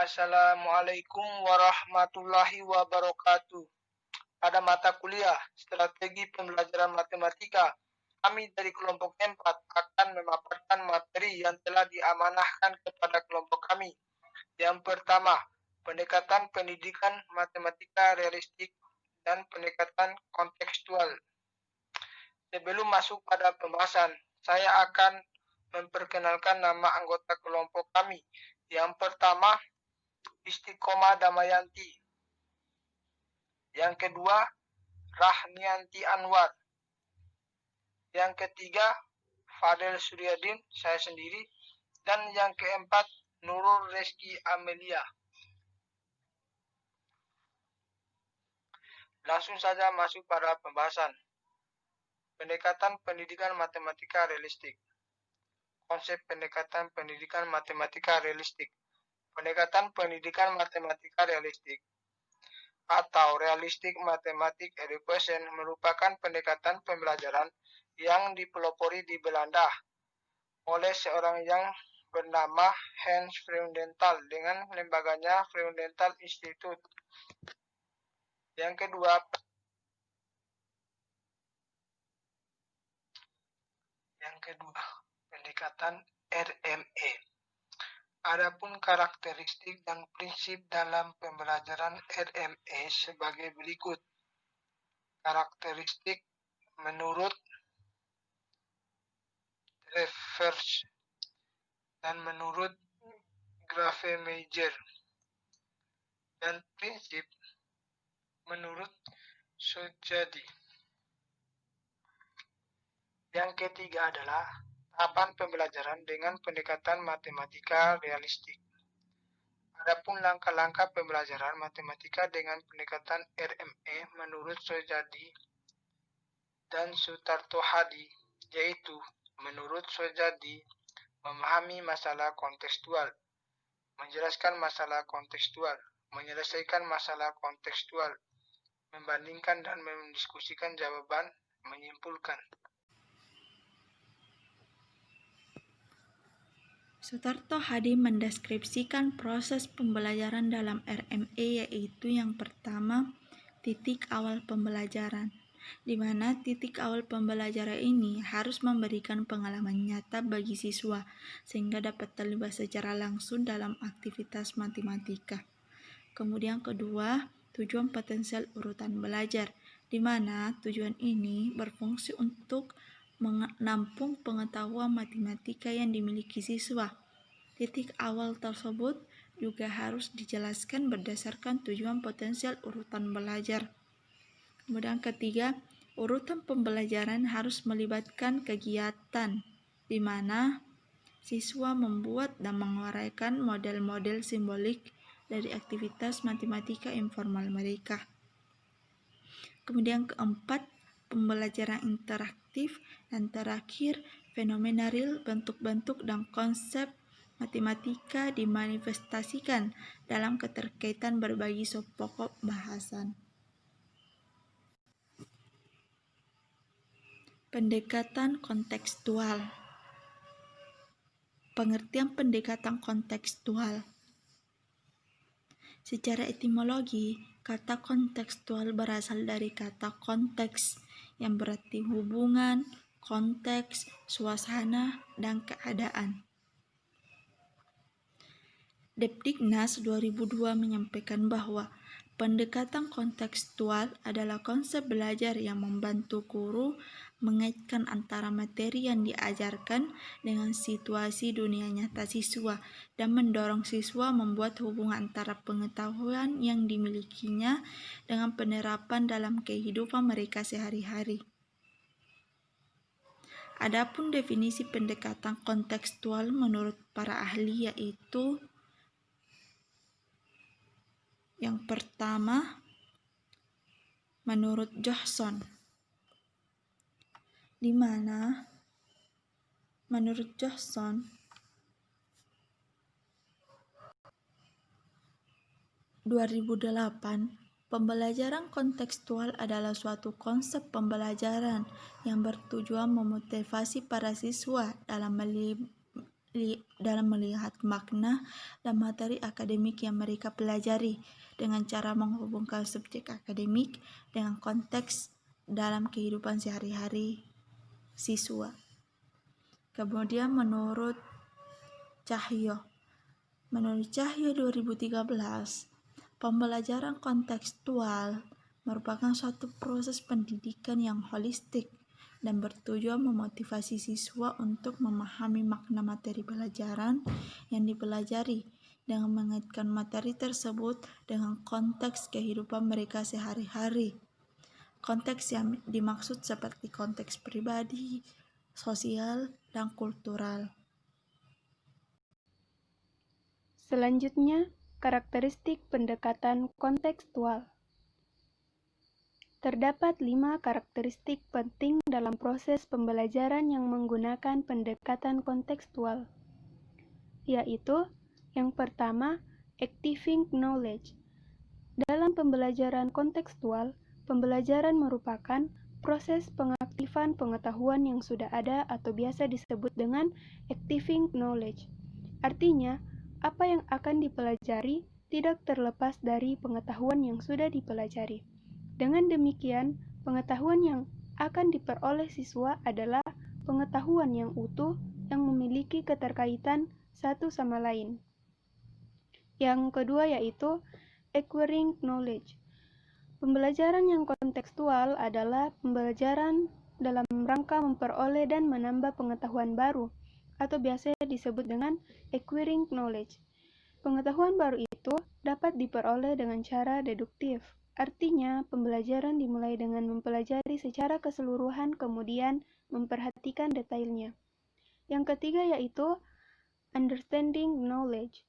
Assalamualaikum warahmatullahi wabarakatuh. Pada mata kuliah Strategi Pembelajaran Matematika, kami dari kelompok 4 akan memaparkan materi yang telah diamanahkan kepada kelompok kami. Yang pertama, pendekatan pendidikan matematika realistik dan pendekatan kontekstual. Sebelum masuk pada pembahasan, saya akan memperkenalkan nama anggota kelompok kami. Yang pertama, Istiqomah Damayanti. Yang kedua, Rahnianti Anwar. Yang ketiga, Fadel Suryadin, saya sendiri. Dan yang keempat, Nurul Reski Amelia. Langsung saja masuk pada pembahasan. Pendekatan pendidikan matematika realistik. Konsep pendekatan pendidikan matematika realistik. Pendekatan pendidikan matematika realistik atau realistic mathematics education merupakan pendekatan pembelajaran yang dipelopori di Belanda oleh seorang yang bernama Hans Freudenthal dengan lembaganya Freudenthal Institute. Yang kedua, pendekatan RME. Adapun karakteristik dan prinsip dalam pembelajaran RME sebagai berikut. Karakteristik menurut Travers dan menurut Grafenmeijer, dan prinsip menurut Sojadi. Yang ketiga adalah tahapan pembelajaran dengan pendekatan matematika realistik. Adapun langkah-langkah pembelajaran matematika dengan pendekatan RME menurut Sojadi dan Sutarto Hadi, yaitu menurut Sojadi memahami masalah kontekstual, menjelaskan masalah kontekstual, menyelesaikan masalah kontekstual, membandingkan dan mendiskusikan jawaban, menyimpulkan. Sutarto Hadi mendeskripsikan proses pembelajaran dalam RME, yaitu yang pertama, titik awal pembelajaran, di mana titik awal pembelajaran ini harus memberikan pengalaman nyata bagi siswa sehingga dapat terlibat secara langsung dalam aktivitas matematika. Kemudian kedua, tujuan potensial urutan belajar, di mana tujuan ini berfungsi untuk menampung pengetahuan matematika yang dimiliki siswa. Titik awal tersebut juga harus dijelaskan berdasarkan tujuan potensial urutan belajar. Kemudian ketiga, urutan pembelajaran harus melibatkan kegiatan, di mana siswa membuat dan menguraikan model-model simbolik dari aktivitas matematika informal mereka. Kemudian keempat, pembelajaran interaktif, dan terakhir, fenomena real, bentuk-bentuk dan konsep matematika dimanifestasikan dalam keterkaitan berbagai pokok bahasan. Pendekatan kontekstual. Pengertian pendekatan kontekstual. Secara etimologi, kata kontekstual berasal dari kata konteks yang berarti hubungan, konteks, suasana, dan keadaan. Depdiknas 2002 menyampaikan bahwa pendekatan kontekstual adalah konsep belajar yang membantu guru mengaitkan antara materi yang diajarkan dengan situasi dunia nyata siswa dan mendorong siswa membuat hubungan antara pengetahuan yang dimilikinya dengan penerapan dalam kehidupan mereka sehari-hari. Adapun definisi pendekatan kontekstual menurut para ahli yaitu yang pertama, menurut Johnson, di mana menurut Johnson 2008, pembelajaran kontekstual adalah suatu konsep pembelajaran yang bertujuan memotivasi para siswa dalam dalam melihat makna dan materi akademik yang mereka pelajari dengan cara menghubungkan subjek akademik dengan konteks dalam kehidupan sehari-hari siswa. Kemudian menurut Cahyo 2013, pembelajaran kontekstual merupakan suatu proses pendidikan yang holistik dan bertujuan memotivasi siswa untuk memahami makna materi pelajaran yang dipelajari dengan mengaitkan materi tersebut dengan konteks kehidupan mereka sehari-hari. Konteks yang dimaksud seperti konteks pribadi, sosial, dan kultural. Selanjutnya, karakteristik pendekatan kontekstual. Terdapat 5 karakteristik penting dalam proses pembelajaran yang menggunakan pendekatan kontekstual, yaitu yang pertama, activating knowledge. Dalam pembelajaran kontekstual, pembelajaran merupakan proses pengaktifan pengetahuan yang sudah ada atau biasa disebut dengan activating knowledge. Artinya, apa yang akan dipelajari tidak terlepas dari pengetahuan yang sudah dipelajari. Dengan demikian, pengetahuan yang akan diperoleh siswa adalah pengetahuan yang utuh yang memiliki keterkaitan satu sama lain. Yang kedua yaitu acquiring knowledge. Pembelajaran yang kontekstual adalah pembelajaran dalam rangka memperoleh dan menambah pengetahuan baru, atau biasa disebut dengan acquiring knowledge. Pengetahuan baru itu dapat diperoleh dengan cara deduktif. Artinya, pembelajaran dimulai dengan mempelajari secara keseluruhan kemudian memperhatikan detailnya. Yang ketiga yaitu understanding knowledge,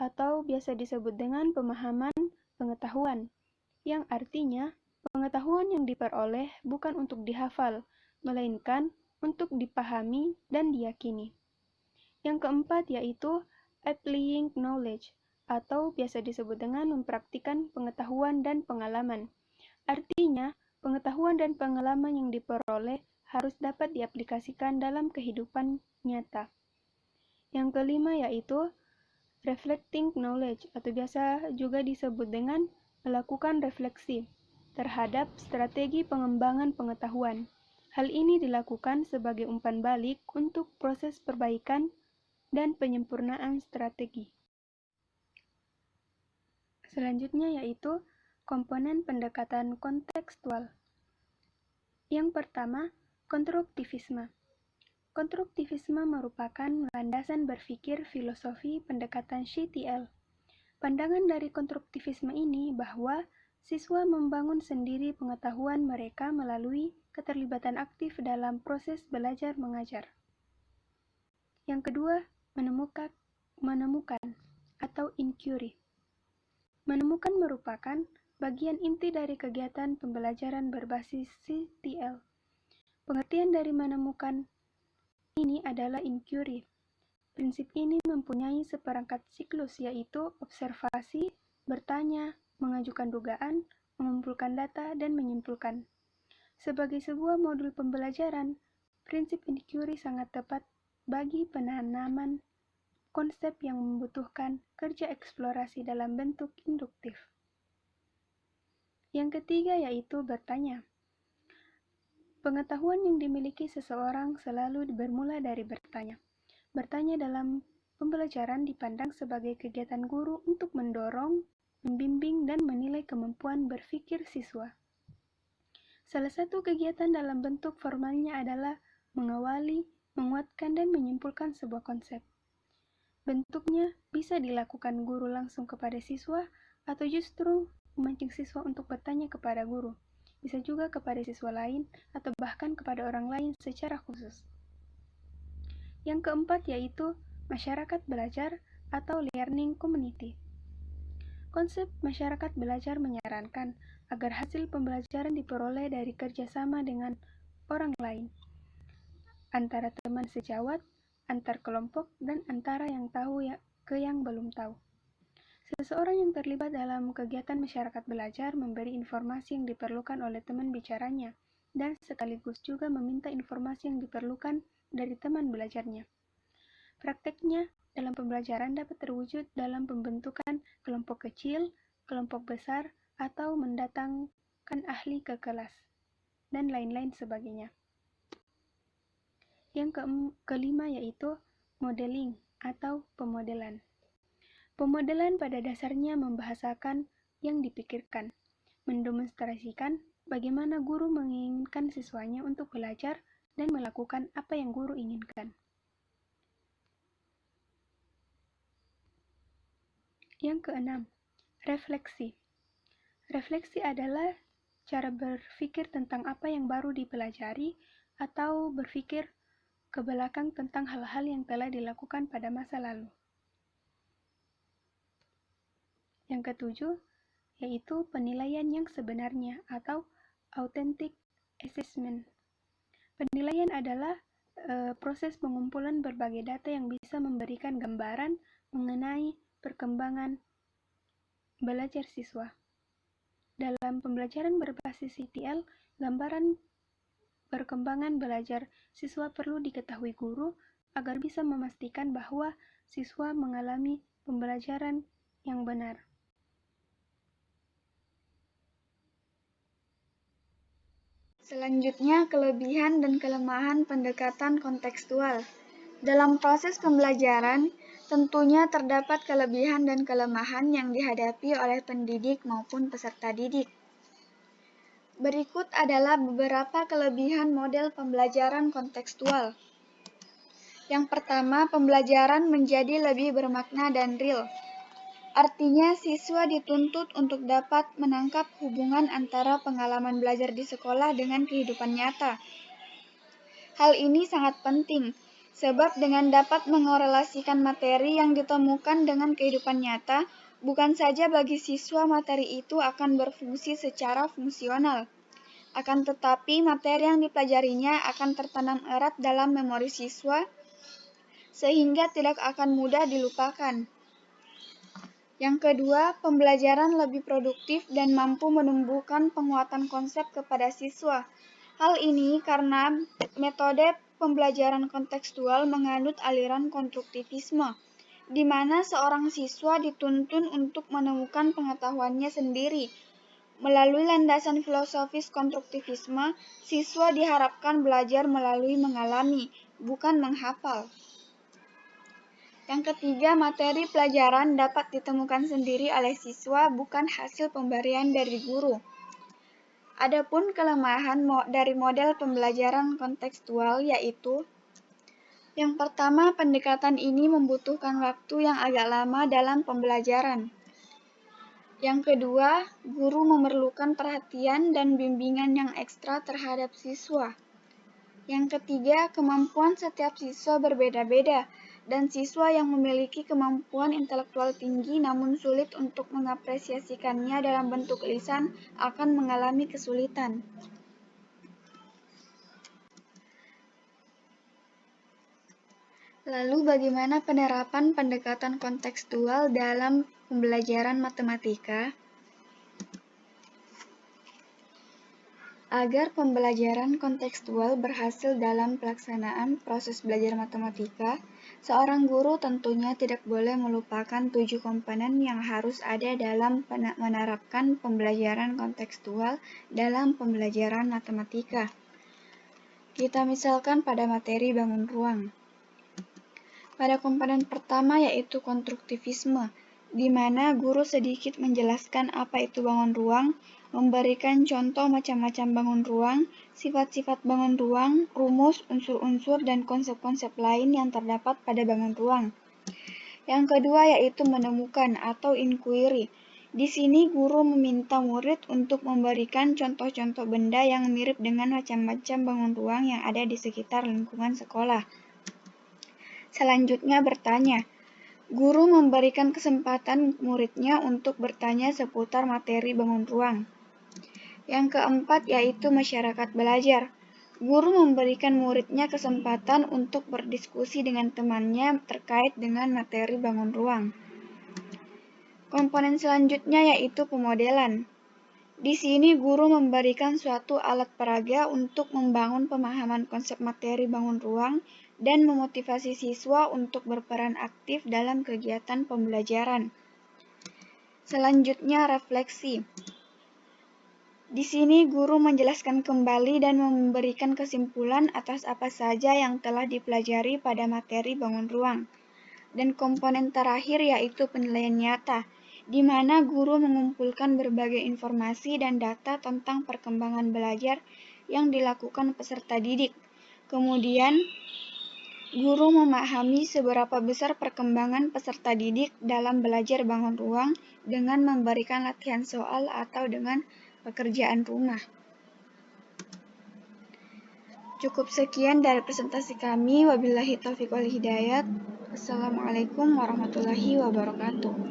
atau biasa disebut dengan pemahaman pengetahuan, yang artinya pengetahuan yang diperoleh bukan untuk dihafal, melainkan untuk dipahami dan diyakini. Yang keempat yaitu applying knowledge, atau biasa disebut dengan mempraktikkan pengetahuan dan pengalaman. Artinya, pengetahuan dan pengalaman yang diperoleh harus dapat diaplikasikan dalam kehidupan nyata. Yang kelima yaitu reflecting knowledge, atau biasa juga disebut dengan melakukan refleksi terhadap strategi pengembangan pengetahuan. Hal ini dilakukan sebagai umpan balik untuk proses perbaikan dan penyempurnaan strategi. Selanjutnya yaitu komponen pendekatan kontekstual. Yang pertama, konstruktivisme. Konstruktivisme merupakan landasan berpikir filosofi pendekatan CTL. Pandangan dari konstruktivisme ini bahwa siswa membangun sendiri pengetahuan mereka melalui keterlibatan aktif dalam proses belajar mengajar. Yang kedua, menemukan atau inquiry. Menemukan merupakan bagian inti dari kegiatan pembelajaran berbasis CTL. Pengertian dari menemukan ini adalah inquiry. Prinsip ini mempunyai seperangkat siklus, yaitu observasi, bertanya, mengajukan dugaan, mengumpulkan data, dan menyimpulkan. Sebagai sebuah modul pembelajaran, prinsip inquiry sangat tepat bagi penanaman konsep yang membutuhkan kerja eksplorasi dalam bentuk induktif. Yang ketiga yaitu bertanya. Pengetahuan yang dimiliki seseorang selalu bermula dari bertanya. Bertanya dalam pembelajaran dipandang sebagai kegiatan guru untuk mendorong, membimbing, dan menilai kemampuan berpikir siswa. Salah satu kegiatan dalam bentuk formalnya adalah mengawali, menguatkan, dan menyimpulkan sebuah konsep. Bentuknya bisa dilakukan guru langsung kepada siswa atau justru memancing siswa untuk bertanya kepada guru. Bisa juga kepada siswa lain atau bahkan kepada orang lain secara khusus. Yang keempat yaitu masyarakat belajar atau learning community. Konsep masyarakat belajar menyarankan agar hasil pembelajaran diperoleh dari kerjasama dengan orang lain, antara teman sejawat, antar kelompok, dan antara yang tahu ke yang belum tahu. Seseorang yang terlibat dalam kegiatan masyarakat belajar memberi informasi yang diperlukan oleh teman bicaranya, dan sekaligus juga meminta informasi yang diperlukan dari teman belajarnya. Prakteknya dalam pembelajaran dapat terwujud dalam pembentukan kelompok kecil, kelompok besar, atau mendatangkan ahli ke kelas, dan lain-lain sebagainya. Yang kelima yaitu modeling atau pemodelan. Pemodelan pada dasarnya membahasakan yang dipikirkan, mendemonstrasikan bagaimana guru menginginkan siswanya untuk belajar dan melakukan apa yang guru inginkan. Yang keenam, refleksi. Refleksi adalah cara berpikir tentang apa yang baru dipelajari atau berpikir ke belakang tentang hal-hal yang telah dilakukan pada masa lalu. Yang ketujuh, yaitu penilaian yang sebenarnya atau authentic assessment. Penilaian adalah proses pengumpulan berbagai data yang bisa memberikan gambaran mengenai perkembangan belajar siswa. Dalam pembelajaran berbasis CTL, gambaran perkembangan belajar siswa perlu diketahui guru agar bisa memastikan bahwa siswa mengalami pembelajaran yang benar. Selanjutnya, kelebihan dan kelemahan pendekatan kontekstual. Dalam proses pembelajaran, tentunya terdapat kelebihan dan kelemahan yang dihadapi oleh pendidik maupun peserta didik. Berikut adalah beberapa kelebihan model pembelajaran kontekstual. Yang pertama, pembelajaran menjadi lebih bermakna dan real. Artinya, siswa dituntut untuk dapat menangkap hubungan antara pengalaman belajar di sekolah dengan kehidupan nyata. Hal ini sangat penting, sebab dengan dapat mengorelasikan materi yang ditemukan dengan kehidupan nyata, bukan saja bagi siswa materi itu akan berfungsi secara fungsional, akan tetapi materi yang dipelajarinya akan tertanam erat dalam memori siswa, sehingga tidak akan mudah dilupakan. Yang kedua, pembelajaran lebih produktif dan mampu menumbuhkan penguatan konsep kepada siswa. Hal ini karena metode pembelajaran kontekstual menganut aliran konstruktivisme, di mana seorang siswa dituntun untuk menemukan pengetahuannya sendiri. Melalui landasan filosofis konstruktivisme, siswa diharapkan belajar melalui mengalami, bukan menghafal. Yang ketiga, materi pelajaran dapat ditemukan sendiri oleh siswa, bukan hasil pemberian dari guru. Adapun kelemahan dari model pembelajaran kontekstual yaitu: yang pertama, pendekatan ini membutuhkan waktu yang agak lama dalam pembelajaran. Yang kedua, guru memerlukan perhatian dan bimbingan yang ekstra terhadap siswa. Yang ketiga, kemampuan setiap siswa berbeda-beda, dan siswa yang memiliki kemampuan intelektual tinggi namun sulit untuk mengapresiasikannya dalam bentuk lisan akan mengalami kesulitan. Lalu bagaimana penerapan pendekatan kontekstual dalam pembelajaran matematika? Agar pembelajaran kontekstual berhasil dalam pelaksanaan proses belajar matematika, seorang guru tentunya tidak boleh melupakan 7 komponen yang harus ada dalam menerapkan pembelajaran kontekstual dalam pembelajaran matematika. Kita misalkan pada materi bangun ruang. Pada komponen pertama yaitu konstruktivisme, di mana guru sedikit menjelaskan apa itu bangun ruang, memberikan contoh macam-macam bangun ruang, sifat-sifat bangun ruang, rumus, unsur-unsur, dan konsep-konsep lain yang terdapat pada bangun ruang. Yang kedua yaitu menemukan atau inquiry. Di sini guru meminta murid untuk memberikan contoh-contoh benda yang mirip dengan macam-macam bangun ruang yang ada di sekitar lingkungan sekolah. Selanjutnya bertanya. Guru memberikan kesempatan muridnya untuk bertanya seputar materi bangun ruang. Yang keempat yaitu masyarakat belajar. Guru memberikan muridnya kesempatan untuk berdiskusi dengan temannya terkait dengan materi bangun ruang. Komponen selanjutnya yaitu pemodelan. Di sini guru memberikan suatu alat peraga untuk membangun pemahaman konsep materi bangun ruang dan memotivasi siswa untuk berperan aktif dalam kegiatan pembelajaran. Selanjutnya, refleksi. Di sini guru menjelaskan kembali dan memberikan kesimpulan atas apa saja yang telah dipelajari pada materi bangun ruang. Dan komponen terakhir yaitu penilaian nyata, di mana guru mengumpulkan berbagai informasi dan data tentang perkembangan belajar yang dilakukan peserta didik. Kemudian, guru memahami seberapa besar perkembangan peserta didik dalam belajar bangun ruang dengan memberikan latihan soal atau dengan pekerjaan rumah. Cukup sekian dari presentasi kami. Wabillahi taufiq wal hidayat. Assalamualaikum warahmatullahi wabarakatuh.